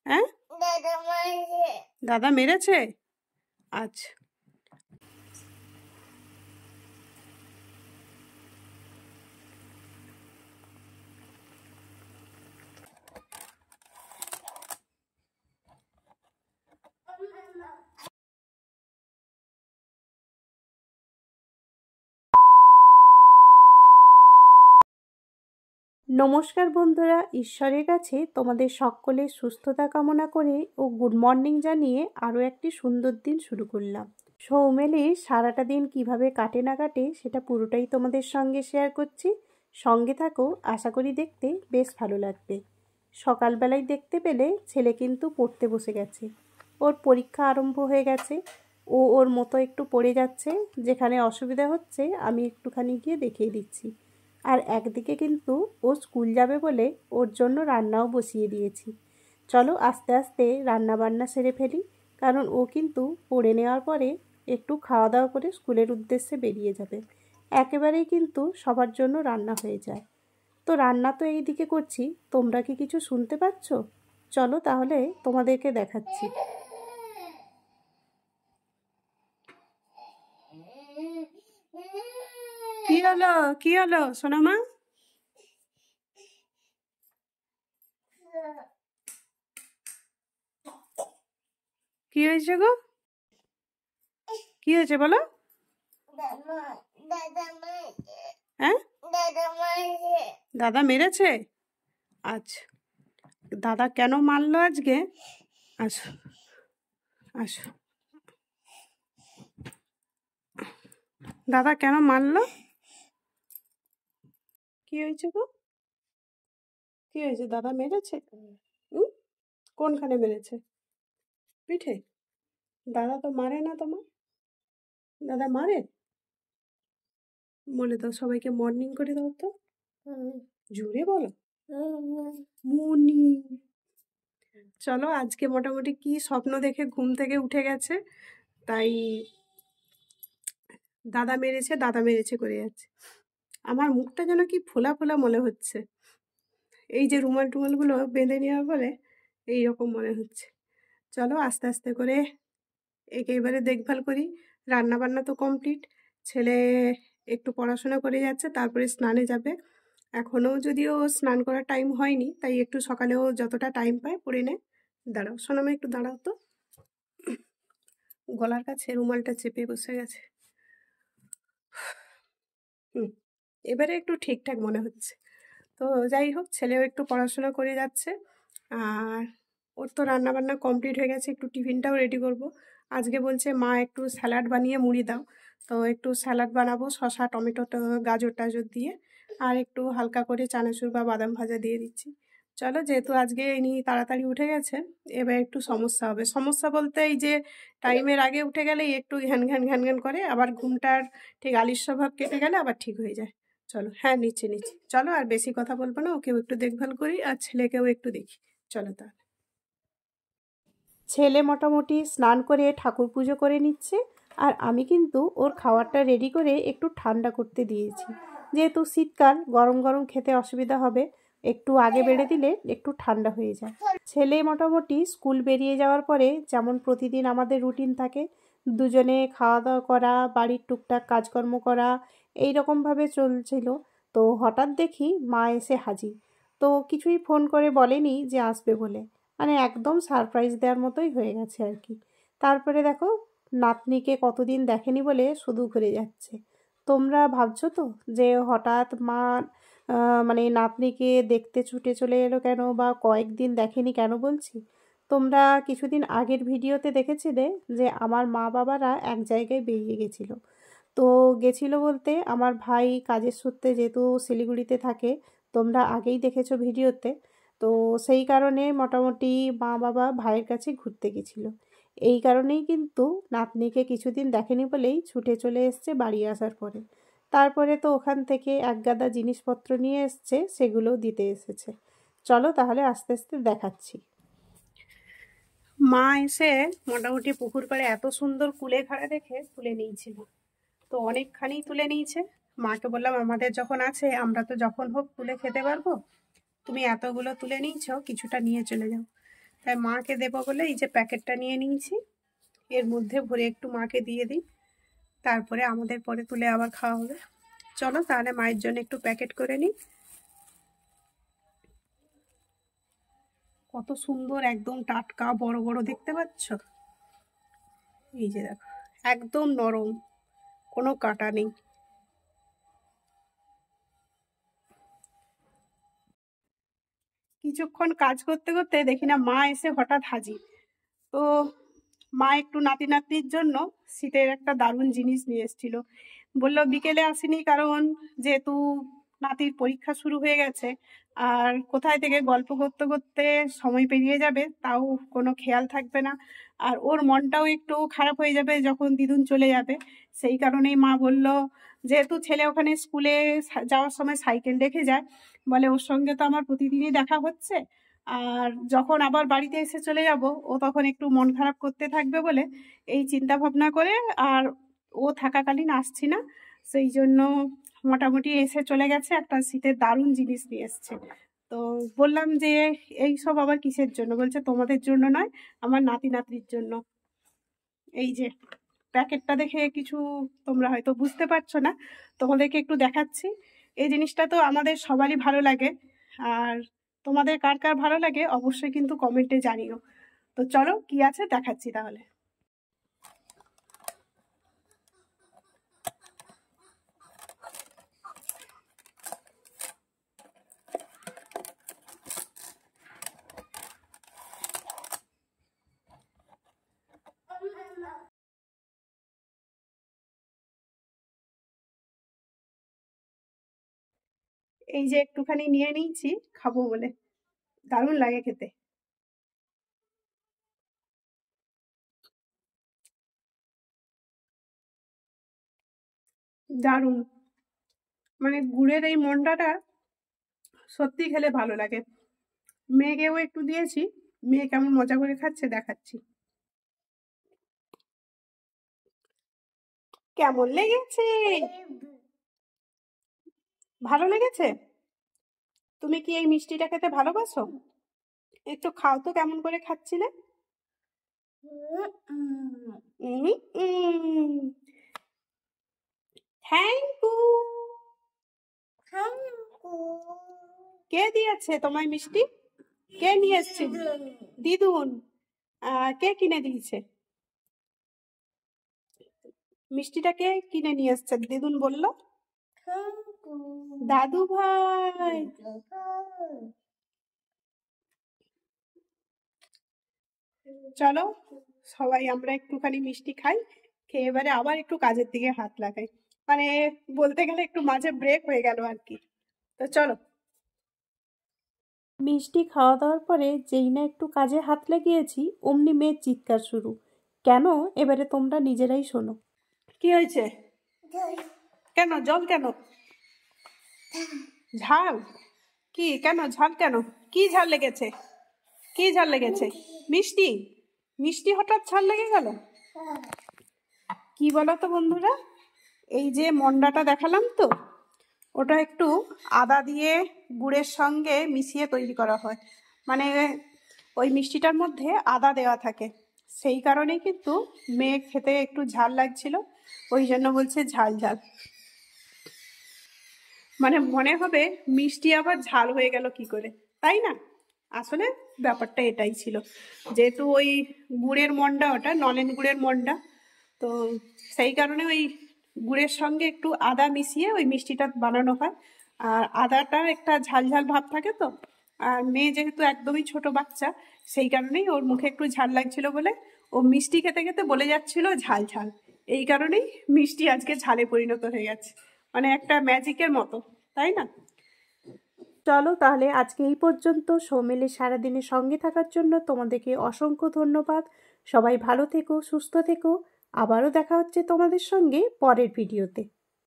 হ্যাঁ, দাদা মেরেছে? আচ্ছা। নমস্কার বন্ধুরা, ঈশ্বরের কাছে তোমাদের সকলের সুস্থতা কামনা করে ও গুড মর্নিং জানিয়ে আরও একটি সুন্দর দিন শুরু করলাম। সৌমেলির সারাটা দিন কিভাবে কাটে না কাটে সেটা পুরোটাই তোমাদের সঙ্গে শেয়ার করছি। সঙ্গে থাকো, আশা করি দেখতে বেশ ভালো লাগবে। সকালবেলায় দেখতে পেলে ছেলে কিন্তু পড়তে বসে গেছে। ওর পরীক্ষা আরম্ভ হয়ে গেছে। ও ওর মতো একটু পড়ে যাচ্ছে। যেখানে অসুবিধা হচ্ছে আমি একটুখানি গিয়ে দেখিয়ে দিচ্ছি। আর একদিকে কিন্তু ও স্কুল যাবে বলে ওর জন্য রান্নাও বসিয়ে দিয়েছি। চলো আস্তে আস্তে রান্না বান্না সেরে ফেলি, কারণ ও কিন্তু পড়ে নেওয়ার পরে একটু খাওয়া দাওয়া করে স্কুলের উদ্দেশ্যে বেরিয়ে যাবে। একেবারেই কিন্তু সবার জন্য রান্না হয়ে যায়। তো রান্না তো এই দিকে করছি, তোমরা কি কিছু শুনতে পাচ্ছ? চলো তাহলে তোমাদেরকে দেখাচ্ছি। কি হলো, কি হলো সোনামা? কি হয়েছে গো? কি হয়েছে বলো? হ্যাঁ, দাদা মেরেছে? আচ্ছা, দাদা কেন মারলো আজকে? আসো আসো, দাদা কেন মারলো? কি হয়েছে গো? কি হয়েছে? দাদা মেরেছে? কোনখানে মেরেছে? পিঠে? দাদা তো মারে না তোমার। দাদা মারে? বলে দাও, সবাইকে মর্নিং করে দাও তো। জোরে বলো। মনি। চলো, আজকে মোটামুটি কি স্বপ্ন দেখে ঘুম থেকে উঠে গেছে, তাই দাদা মেরেছে দাদা মেরেছে করে যাচ্ছে। আমার মুখটা যেন কি ফোলা ফোলা মনে হচ্ছে। এই যে রুমাল টুমালগুলো বেঁধে নেওয়ার পরে এইরকম মনে হচ্ছে। চলো আস্তে আস্তে করে একেবারে দেখভাল করি। রান্না বান্না তো কমপ্লিট। ছেলে একটু পড়াশোনা করে যাচ্ছে, তারপরে স্নানে যাবে। এখনও যদিও স্নান করার টাইম হয়নি, তাই একটু সকালেও যতটা টাইম পায় পড়ে নেয়। দাঁড়াও সোনামা, একটু দাঁড়াও তো। গলার কাছে রুমালটা চেপে বসে গেছে। এবারে একটু ঠিকঠাক মনে হচ্ছে। তো যাই হোক, ছেলেও একটু পড়াশোনা করে যাচ্ছে। আর ওর তো রান্নাবান্না কমপ্লিট হয়ে গেছে, একটু টিফিনটাও রেডি করব। আজকে বলছে মা একটু স্যালাড বানিয়ে মুড়ি দাও। তো একটু স্যালাড বানাবো শসা টমেটো গাজর টাজর দিয়ে, আর একটু হালকা করে চানাচুর বা বাদাম ভাজা দিয়ে দিচ্ছি। চলো, যেহেতু আজকে ইনি তাড়াতাড়ি উঠে গেছে, এবার একটু সমস্যা হবে। সমস্যা বলতে এই যে টাইমের আগে উঠে গেলেই একটু ঘ্যান ঘ্যান ঘ্যান ঘ্যান করে, আবার ঘুমটার ঠিক আলিস্য ভাব কেটে গেলে আবার ঠিক হয়ে যায়। চলো, হ্যাঁ নিচ্ছি নিচ্ছি। চলো আর বেশি কথা বলবো না, ওকেও একটু দেখভাল করি আর ছেলেকেও একটু দেখি। চলো তাহলে। ছেলে মোটামুটি স্নান করে ঠাকুর পুজো করে নিচ্ছে, আর আমি কিন্তু ওর খাবারটা রেডি করে একটু ঠান্ডা করতে দিয়েছি। যেহেতু শীতকাল, গরম গরম খেতে অসুবিধা হবে, একটু আগে বেড়ে দিলে একটু ঠান্ডা হয়ে যায়। ছেলে মোটামুটি স্কুল বেরিয়ে যাওয়ার পরে যেমন প্রতিদিন আমাদের রুটিন থাকে, দুজনে খাওয়া দাওয়া করা, বাড়ির টুকটাক কাজকর্ম করা, এই রকমভাবে চলছিল। তো হঠাৎ দেখি মা এসে হাজির। তো কিছুই ফোন করে বলেনি যে আসবে বলে, মানে একদম সারপ্রাইজ দেওয়ার মতোই হয়ে গেছে আর কি। তারপরে দেখো, নাতনিকে কতদিন দেখেনি বলে শুধু ঘুরে যাচ্ছে। তোমরা ভাবছো তো যে হঠাৎ মা মানে নাতনিকে দেখতে ছুটে চলে এলো কেন, বা কয়েকদিন দেখেনি কেন বলছি। তোমরা কিছুদিন আগের ভিডিওতে দেখেছিলে যে আমার মা বাবারা এক জায়গায় বেরিয়ে গেছিলো। তো গেছিলো বলতে, আমার ভাই কাজের সূত্রে যেহেতু শিলিগুড়িতে থাকে, তোমরা আগেই দেখেছো ভিডিওতে। তো সেই কারণে মোটামুটি মা বাবা ভাইয়ের কাছে ঘুরতে গেছিলো। এই কারণেই কিন্তু নাতনিকে কিছুদিন দেখেনি বলেই ছুটে চলে এসছে বাড়ি আসার পরে। তারপরে তো ওখান থেকে একগাদা জিনিসপত্র নিয়ে এসছে, সেগুলোও দিতে এসেছে। চলো তাহলে আস্তে আস্তে দেখাচ্ছি। মা এসে মোটামুটি পুকুর পাড়ে এত সুন্দর কুলেখাড়া দেখে তুলে নিয়েছিল। তো অনেকখানি তুলে নিয়েছে। মাকে বললাম আমাদের যখন আছে আমরা তো যখন হোক তুলে খেতে পারবো, তুমি এতগুলো তুলে নিয়েছ, কিছুটা নিয়ে চলে যাও। তাই মাকে দেবো বলে এই যে প্যাকেটটা নিয়ে নিয়েছি, এর মধ্যে ভরে একটু মাকে দিয়ে দিই, তারপরে আমাদের পরে তুলে আবার খাওয়া হবে। চলো তাহলে মায়ের জন্য একটু প্যাকেট করে নিই। কত সুন্দর, একদম টাটকা বড় বড়, দেখতে পাচ্ছ? এই যে দেখো, একদম নরম, কোনো কাটা নেই। কিছুক্ষণ কাজ করতে করতে দেখি না মা এসে হঠাৎ হাজির। তো মা একটু নাতি নাতনির জন্য শীতের একটা দারুণ জিনিস নিয়ে এসেছিল। বললো বিকেলে আসেনি কারণ যেহেতু নাতির পরীক্ষা শুরু হয়ে গেছে, আর কোথায় থেকে গল্প করতে করতে সময় পেরিয়ে যাবে তাও কোনো খেয়াল থাকবে না, আর ওর মনটাও একটু খারাপ হয়ে যাবে যখন দিদুন চলে যাবে। সেই কারণেই মা বলল, যেহেতু ছেলে ওখানে স্কুলে যাওয়ার সময় সাইকেল রেখে যায়, বলে ওর সঙ্গে তো আমার প্রতিদিনই দেখা হচ্ছে, আর যখন আবার বাড়িতে এসে চলে যাব ও তখন একটু মন খারাপ করতে থাকবে বলে এই চিন্তা ভাবনা করে আর ও থাকাকালীন আসছি না, সেই জন্য মোটামুটি এসে চলে গেছে, একটা শীতের দারুণ জিনিস নিয়ে এসছে। তো বললাম যে এই সব আবার কিসের জন্য? বলছে তোমাদের জন্য নয়, আমার নাতি নাতনির জন্য। এই যে প্যাকেটটা দেখে কিছু তোমরা হয়তো বুঝতে পারছো না, তোমাদেরকে একটু দেখাচ্ছি। এই জিনিসটা তো আমাদের সবারই ভালো লাগে, আর তোমাদের কার কার ভালো লাগে অবশ্যই কিন্তু কমেন্টে জানিও। তো চলো কি আছে দেখাচ্ছি তাহলে। এই যে একটুখানি নিয়ে নিয়েছি খাবো বলে, দারুণ লাগে খেতে। দারুণ, মানে গুড়ের এই মন্ডাটা সত্যি খেলে ভালো লাগে। মেয়েকেও একটু দিয়েছি, মেয়ে কেমন মজা করে খাচ্ছে দেখাচ্ছি। কেমন লেগেছে? ভালো লেগেছে? তুমি কি এই মিষ্টিটা খেতে ভালোবাসো? একটু খাও তো, কেমন করে খাচ্ছিলে? Thank you. কে দিয়েছে তোমায় মিষ্টি? কে নিয়ে এসছে? দিদুন। কে কিনে দিয়েছে মিষ্টিটা? কে কিনে নিয়ে এসছে দিদুন বললো? দাদু ভাই। চলো সবাই আমরা একটুখানি মিষ্টি খাই, খেয়ে এবারে আবার একটু কাজের দিকে হাত লাগাই। মানে বলতে গেলে একটু মাঝে ব্রেক হয়ে গেল আর কি। তো চলো। মিষ্টি খাওয়া দাওয়ার পরে যেই না একটু কাজে হাত লাগিয়েছি অমনি মেয়ের চিৎকার শুরু। কেন? এবারে তোমরা নিজেরাই শোনো। কি হয়েছে? কেন জল? কেন ঝাল? কি কেন ঝাল? কেন কি ঝাল লেগেছে? কি ঝাল লেগেছে? মিষ্টি? মিষ্টি হঠাৎ ঝাল লেগে গেল? কি বলো তো বন্ধুরা, এই যে মন্ডাটা দেখালাম তো, ওটা একটু আদা দিয়ে গুড়ের সঙ্গে মিশিয়ে তৈরি করা হয়। মানে ওই মিষ্টিটার মধ্যে আদা দেওয়া থাকে, সেই কারণেই কিন্তু মেয়ে খেতে একটু ঝাল লাগছিল, ওই জন্য বলছে ঝাল ঝাল। মানে মনে হবে মিষ্টি আবার ঝাল হয়ে গেল কি করে, তাই না? আসলে ব্যাপারটা এটাই ছিল, যেহেতু ওই গুড়ের মন্ডা, ওটা নলেন গুড়ের মন্ডা, তো সেই কারণে ওই গুড়ের সঙ্গে একটু আদা মিশিয়ে ওই মিষ্টিটা বানানো হয়। আর আদাটা একটা ঝাল ঝাল ভাব থাকে তো, আর মেয়ে যেহেতু একদমই ছোট বাচ্চা, সেই কারণেই ওর মুখে একটু ঝাল লাগছিল বলে ও মিষ্টি খেতে খেতে বলে যাচ্ছিল ঝাল ঝাল। এই কারণেই মিষ্টি আজকে ঝালে পরিণত হয়ে গেছে, মানে একটা ম্যাজিকের মতো, তাই না? চলো তাহলে আজকে এই পর্যন্ত। সৌমিলি সারাদিনের সঙ্গে থাকার জন্য তোমাদেরকে অসংখ্য ধন্যবাদ। সবাই ভালো থেকো, সুস্থ থেকো। আবারও দেখা হচ্ছে তোমাদের সঙ্গে পরের ভিডিওতে।